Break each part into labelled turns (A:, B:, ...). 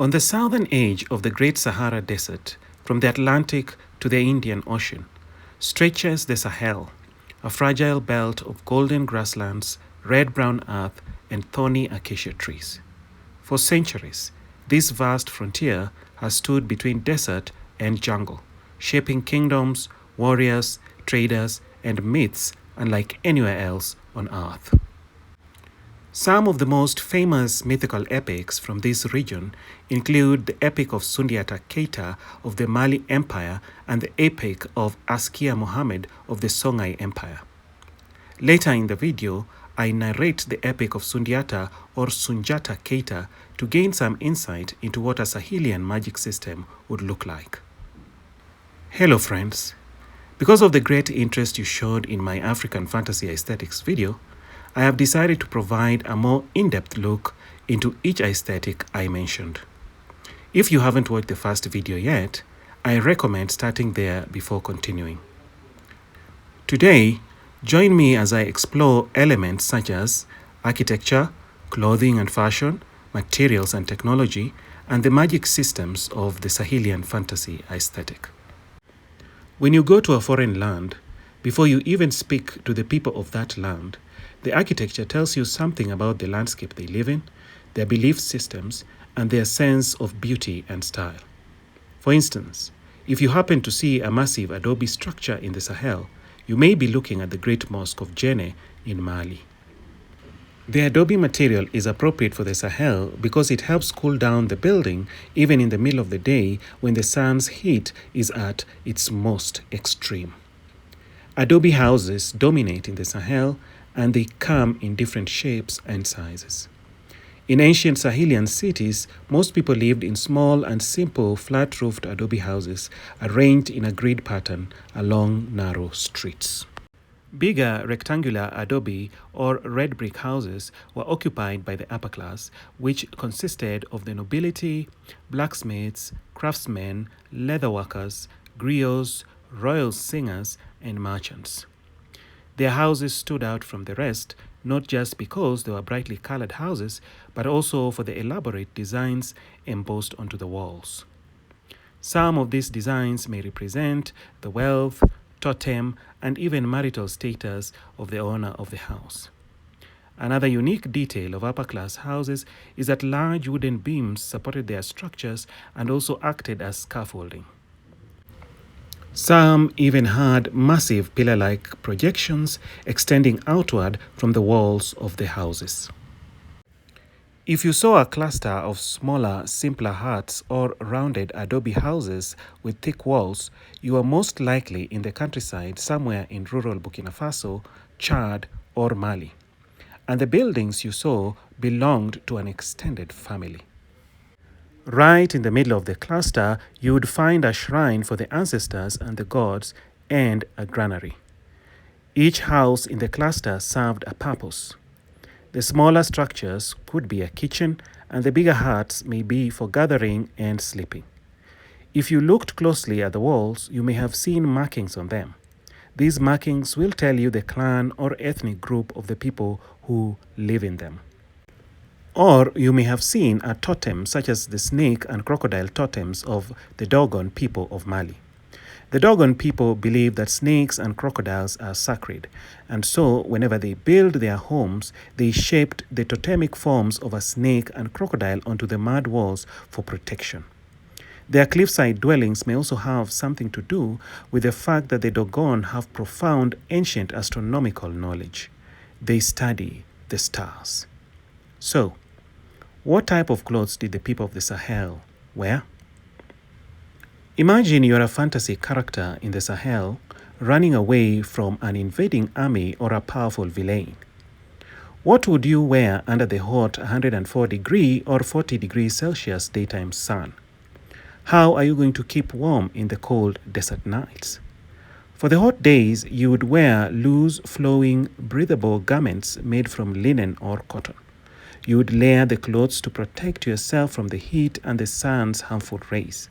A: On the southern edge of the Great Sahara Desert, from the Atlantic to the Indian Ocean, stretches the Sahel, a fragile belt of golden grasslands, red-brown earth, and thorny acacia trees. For centuries, this vast frontier has stood between desert and jungle, shaping kingdoms, warriors, traders, and myths unlike anywhere else on earth. Some of the most famous mythical epics from this region include the Epic of Sundiata Keita of the Mali Empire and the Epic of Askia Muhammad of the Songhai Empire. Later in the video, I narrate the Epic of Sundiata or Sundiata Keita to gain some insight into what a Sahelian magic system would look like. Hello friends. Because of the great interest you showed in my African fantasy aesthetics video, I have decided to provide a more in-depth look into each aesthetic I mentioned. If you haven't watched the first video yet, I recommend starting there before continuing. Today, join me as I explore elements such as architecture, clothing and fashion, materials and technology, and the magic systems of the Sahelian fantasy aesthetic. When you go to a foreign land, before you even speak to the people of that land, the architecture tells you something about the landscape they live in, their belief systems, and their sense of beauty and style. For instance, if you happen to see a massive adobe structure in the Sahel, you may be looking at the Great Mosque of Djenné in Mali. The adobe material is appropriate for the Sahel because it helps cool down the building even in the middle of the day when the sun's heat is at its most extreme. Adobe houses dominate in the Sahel, and they come in different shapes and sizes. In ancient Sahelian cities, most people lived in small and simple flat-roofed adobe houses arranged in a grid pattern along narrow streets. Bigger rectangular adobe or red brick houses were occupied by the upper class, which consisted of the nobility, blacksmiths, craftsmen, leatherworkers, griots, royal singers, and merchants. Their houses stood out from the rest, not just because they were brightly colored houses, but also for the elaborate designs embossed onto the walls. Some of these designs may represent the wealth, totem, and even marital status of the owner of the house. Another unique detail of upper-class houses is that large wooden beams supported their structures and also acted as scaffolding. Some even had massive pillar-like projections extending outward from the walls of the houses. If you saw a cluster of smaller, simpler huts or rounded adobe houses with thick walls, you are most likely in the countryside somewhere in rural Burkina Faso, Chad, or Mali. And the buildings you saw belonged to an extended family. Right in the middle of the cluster, you would find a shrine for the ancestors and the gods and a granary. Each house in the cluster served a purpose. The smaller structures could be a kitchen, and the bigger huts may be for gathering and sleeping. If you looked closely at the walls, you may have seen markings on them. These markings will tell you the clan or ethnic group of the people who live in them. Or you may have seen a totem such as the snake and crocodile totems of the Dogon people of Mali. The Dogon people believe that snakes and crocodiles are sacred, and so whenever they build their homes, they shaped the totemic forms of a snake and crocodile onto the mud walls for protection. Their cliffside dwellings may also have something to do with the fact that the Dogon have profound ancient astronomical knowledge. They study the stars. So, what type of clothes did the people of the Sahel wear? Imagine you're a fantasy character in the Sahel running away from an invading army or a powerful villain. What would you wear under the hot 104-degree or 40 degrees Celsius daytime sun? How are you going to keep warm in the cold desert nights? For the hot days, you would wear loose, flowing, breathable garments made from linen or cotton. You would layer the clothes to protect yourself from the heat and the sun's harmful rays.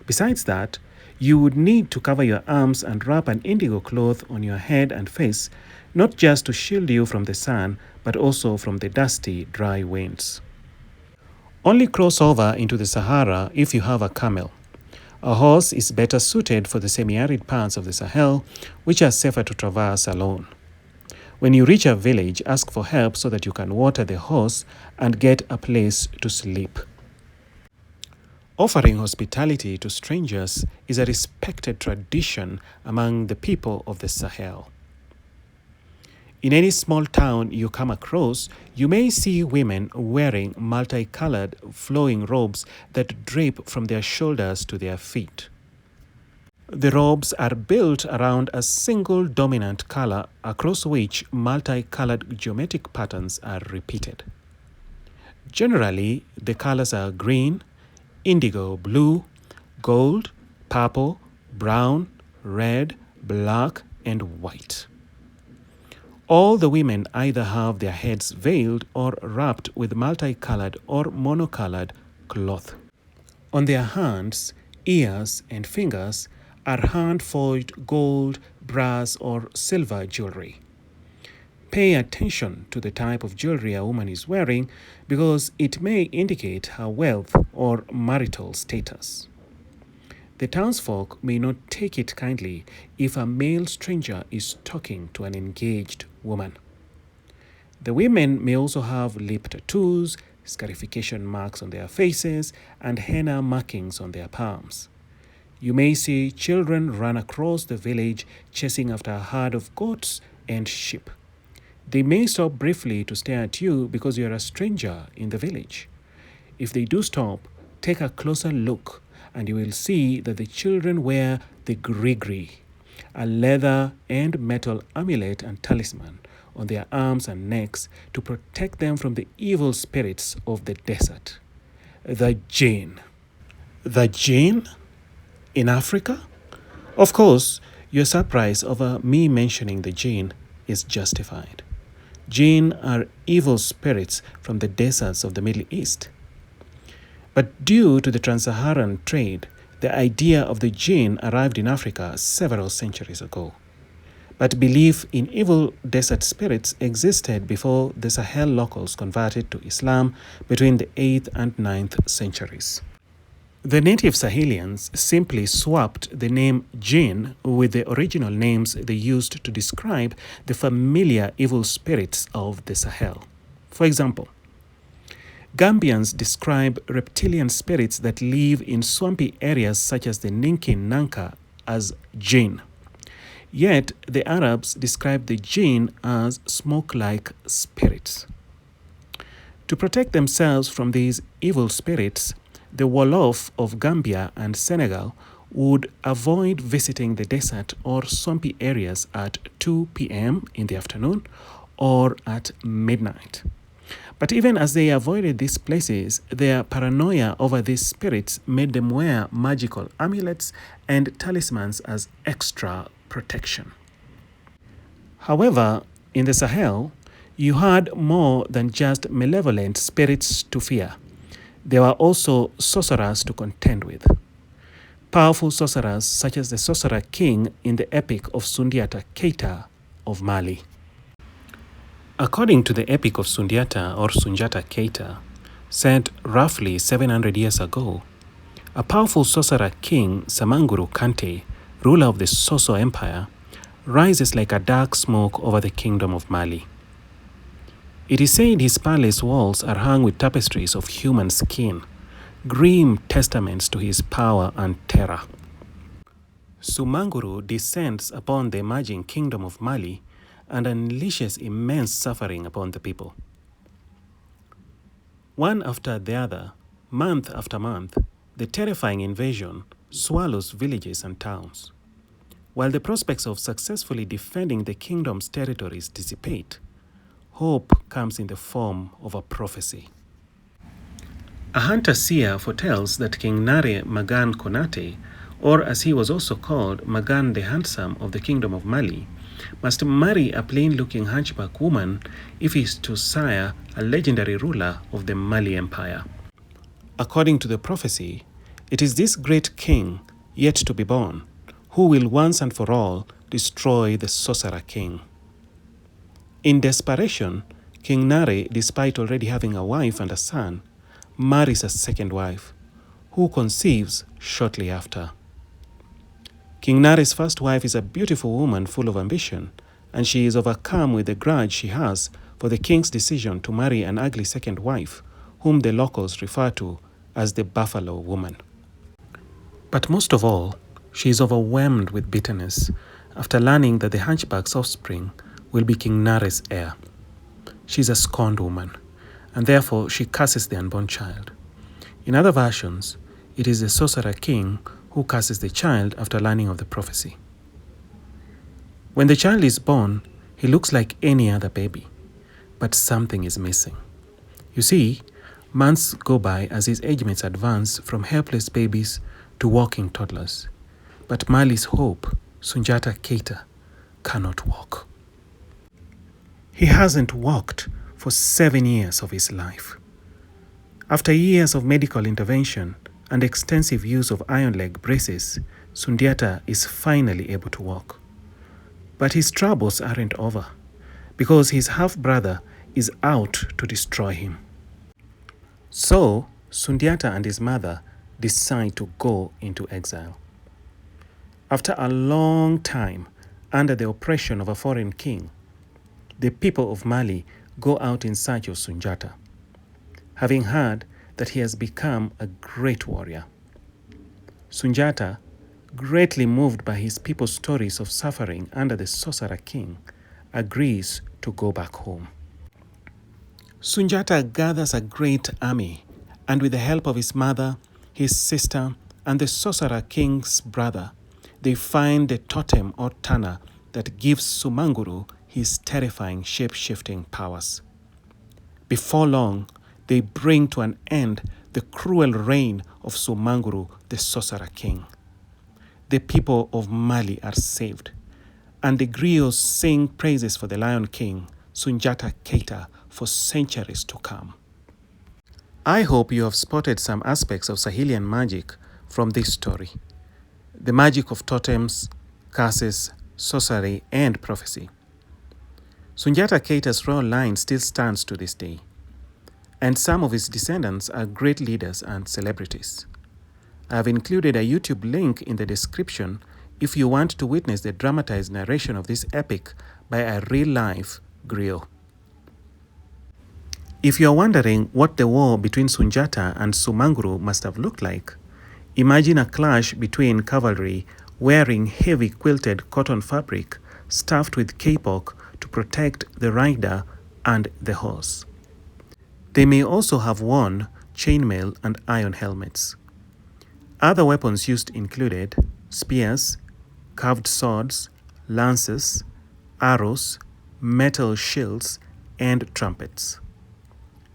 A: Besides that, you would need to cover your arms and wrap an indigo cloth on your head and face, not just to shield you from the sun, but also from the dusty, dry winds. Only cross over into the Sahara if you have a camel. A horse is better suited for the semi-arid parts of the Sahel, which are safer to traverse alone. When you reach a village, ask for help so that you can water the horse and get a place to sleep. Offering hospitality to strangers is a respected tradition among the people of the Sahel. In any small town you come across, you may see women wearing multicolored flowing robes that drape from their shoulders to their feet. The robes are built around a single dominant color across which multicolored geometric patterns are repeated. Generally, the colors are green, indigo blue, gold, purple, brown, red, black, and white. All the women either have their heads veiled or wrapped with multicolored or monocolored cloth. On their hands, ears, and fingers are hand-forged gold, brass, or silver jewelry. Pay attention to the type of jewelry a woman is wearing because it may indicate her wealth or marital status. The townsfolk may not take it kindly if a male stranger is talking to an engaged woman. The women may also have lip tattoos, scarification marks on their faces, and henna markings on their palms. You may see children run across the village chasing after a herd of goats and sheep. They may stop briefly to stare at you because you are a stranger in the village. If they do stop, take a closer look and you will see that the children wear the grigri, a leather and metal amulet and talisman on their arms and necks to protect them from the evil spirits of the desert. The Djenné. The Djenné? In Africa? Of course, your surprise over me mentioning the Djenné is justified. Djenné are evil spirits from the deserts of the Middle East. But due to the trans-Saharan trade, the idea of the Djenné arrived in Africa several centuries ago. But belief in evil desert spirits existed before the Sahel locals converted to Islam between the 8th and 9th centuries. The native Sahelians simply swapped the name Djenné with the original names they used to describe the familiar evil spirits of the Sahel. For example, Gambians describe reptilian spirits that live in swampy areas such as the Ninkin Nanka as Djenné. Yet the Arabs describe the Djenné as smoke-like spirits. To protect themselves from these evil spirits, the Wolof of Gambia and Senegal would avoid visiting the desert or swampy areas at 2 p.m. in the afternoon or at midnight. But even as they avoided these places, their paranoia over these spirits made them wear magical amulets and talismans as extra protection. However, in the Sahel, you had more than just malevolent spirits to fear. There were also sorcerers to contend with. Powerful sorcerers such as the Sorcerer King in the Epic of Sundiata Keita of Mali. According to the Epic of Sundiata or Sundiata Keita, said roughly 700 years ago, a powerful sorcerer king, Sumanguru Kante, ruler of the Soso Empire, rises like a dark smoke over the kingdom of Mali. It is said his palace walls are hung with tapestries of human skin, grim testaments to his power and terror. Sumanguru descends upon the emerging kingdom of Mali and unleashes immense suffering upon the people. One after the other, month after month, the terrifying invasion swallows villages and towns. While the prospects of successfully defending the kingdom's territories dissipate, hope comes in the form of a prophecy. A hunter-seer foretells that King Nare Magan Konate, or as he was also called, Magan the Handsome of the Kingdom of Mali, must marry a plain-looking hunchback woman if he is to sire a legendary ruler of the Mali Empire. According to the prophecy, it is this great king, yet to be born, who will once and for all destroy the Sorcerer King. In desperation, King Nare, despite already having a wife and a son, marries a second wife, who conceives shortly after. King Nare's first wife is a beautiful woman full of ambition, and she is overcome with the grudge she has for the king's decision to marry an ugly second wife, whom the locals refer to as the Buffalo Woman. But most of all, she is overwhelmed with bitterness after learning that the hunchback's offspring will be King Nare's heir. She is a scorned woman, and therefore she curses the unborn child. In other versions, it is the Sorcerer king who curses the child after learning of the prophecy. When the child is born, he looks like any other baby, but something is missing. You see, months go by as his age mates advance from helpless babies to walking toddlers. But Mali's hope, Sundiata Keita, cannot walk. He hasn't walked for 7 years of his life. After years of medical intervention and extensive use of iron leg braces, Sundiata is finally able to walk. But his troubles aren't over, because his half-brother is out to destroy him. So, Sundiata and his mother decide to go into exile. After a long time under the oppression of a foreign king, the people of Mali go out in search of Sundiata, having heard that he has become a great warrior. Sundiata, greatly moved by his people's stories of suffering under the Sorcerer king, agrees to go back home. Sundiata gathers a great army, and with the help of his mother, his sister, and the Sorcerer king's brother, they find the totem or tana that gives Sumanguru his terrifying shape-shifting powers. Before long, they bring to an end the cruel reign of Sumanguru, the Sorcerer king. The people of Mali are saved, and the griots sing praises for the Lion King, Sundiata Keita, for centuries to come. I hope you have spotted some aspects of Sahelian magic from this story. The magic of totems, curses, sorcery, and prophecy. Sundiata Keita's royal line still stands to this day, and some of his descendants are great leaders and celebrities. I have included a YouTube link in the description if you want to witness the dramatized narration of this epic by a real-life griot. If you are wondering what the war between Sundiata and Sumanguru must have looked like, imagine a clash between cavalry wearing heavy quilted cotton fabric stuffed with kapok to protect the rider and the horse. They may also have worn chainmail and iron helmets. Other weapons used included spears, carved swords, lances, arrows, metal shields, and trumpets.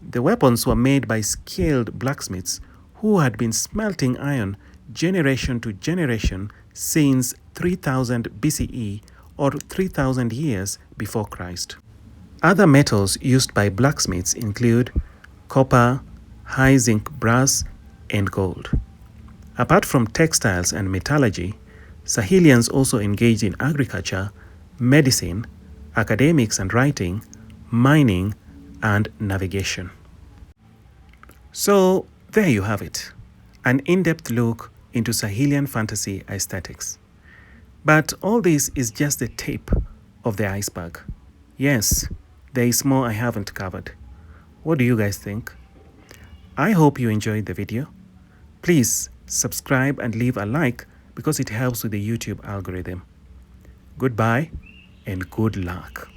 A: The weapons were made by skilled blacksmiths who had been smelting iron generation to generation since 3000 BCE or 3000 years before Christ. Other metals used by blacksmiths include copper, high zinc brass, and gold. Apart from textiles and metallurgy, Sahelians also engaged in agriculture, medicine, academics and writing, mining, and navigation. So there you have it, an in-depth look into Sahelian fantasy aesthetics. But all this is just the tip of the iceberg. Yes, there is more I haven't covered. What do you guys think? I hope you enjoyed the video. Please subscribe and leave a like because it helps with the YouTube algorithm. Goodbye and good luck.